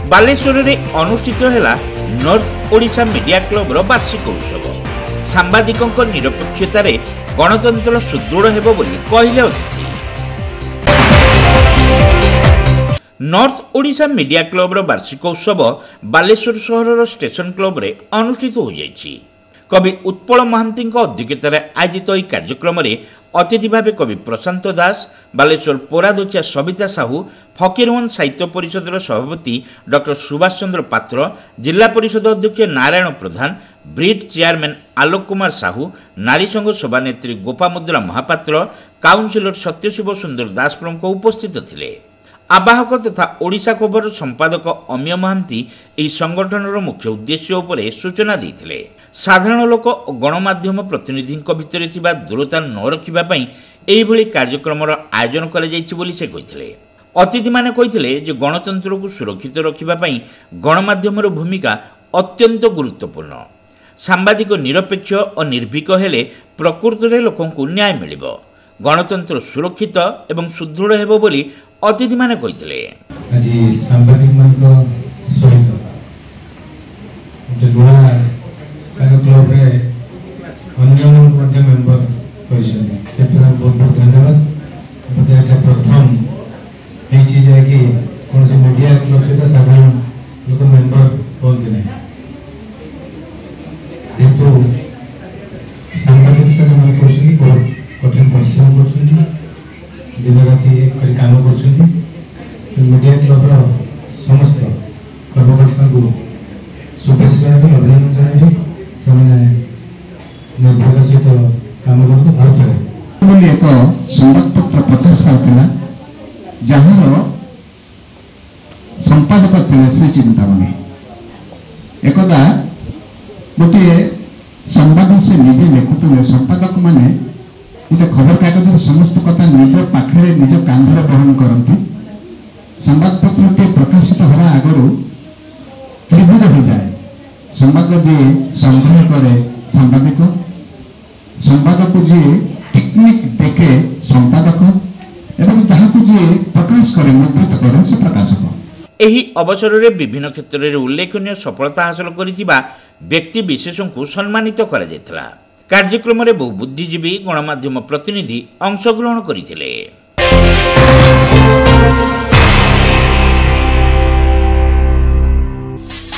बालेश्वर में अनुष्ठित है north Odisha media club वार्षिक उत्सव। सांबादिकों निरपेक्षतार गणतंत्र सुदृढ़ हेबो बोली कहले अतिथि। नॉर्थ ओडिशा मीडिया क्लब वार्षिक उत्सव बालेश्वर सहर स्टेशन क्लब रे अनुष्ठित हो जाइछि। कवि उत्पल महांती अध्यक्षतार आयोजित यह कार्यक्रम में अतिथि भाव कवि प्रशांत दास, बालेश्वर पोरादोचिया सविता साहू, फकीरमोहन साहित्य परिषद सभापति डॉक्टर सुभाष चंद्र पात्र, जिला परिषद अध्यक्ष नारायण प्रधान, ब्रिड चेयरमैन आलोक कुमार साहू, नारी संघ सभानेत्री गोपामुद्रा महापात्र, काउंसिलर सत्यशिव सुंदर दास प्रमुख उपस्थित थिले। आवाहक तथा ओडिशा खबर संपादक अमीय महांती यह संगठन मुख्य उद्देश्य उपरे सूचना देते। साधारण लोक और गणमाध्यम प्रतिनिधि भितर दूरता न रखापी यह कार्यक्रम आयोजन कर अतिथि माने कही गणतंत्र को सुरक्षित रखापी गणमाध्यम भूमिका अत्यंत गुरुत्वपूर्ण। सांबादिक निरपेक्ष और निर्भीक हेले प्रकृत में लोक न्याय मिल गणतंत्र सुरक्षित एवं सुदृढ़ हेबो बोली अतिथि माने कहिथिले। आज सांबादिक मानक सहित लुहा क्लब रे अन्य मन मेंबर करिसथि से बहुत बहुत धन्यवाद। मते एटा प्रथम ए चीज है कि कौन से मीडिया क्लब से साधारण लोक मेंबर होते नहीं जेतु सांबादिकता जो मन करछथि बहुत कठिन परिश्रम करछथि, दिन राति एक करी काम करछथि। मीडिया क्लब समस्त कर्मकर्ता को शुभेच्छा जनाबी, अभिनंदन जनाबी। से निर्भर सहित काम कर एक संवादपत्र प्रकाश करता जार संपादक थे श्री चिंतामणि। एकदा गोटे संवाद से निजे लिखुते संपादक माने गोटे खबर कागज समस्त कथा निज पाखे निज कांधर बहन करती। संवादपत्र प्रकाशित हवा आगु त्रिभुज हो जाए। संवाद जी संग्रह करे सांबादिक, संवाद को जी टेक्निक देखे संपादक एवं जहाँ को जी प्रकाश करे मुद्रित करे से प्रकाशक। एही अवसर में विभिन्न क्षेत्र में उल्लेखनीय सफलता हासिल करिथिबा व्यक्ति विशेषों को सम्मानित करा जायतिला। कार्यक्रम में बहु बुद्धिजीवी गणमाध्यम प्रतिनिधि अंशग्रहण करथिले।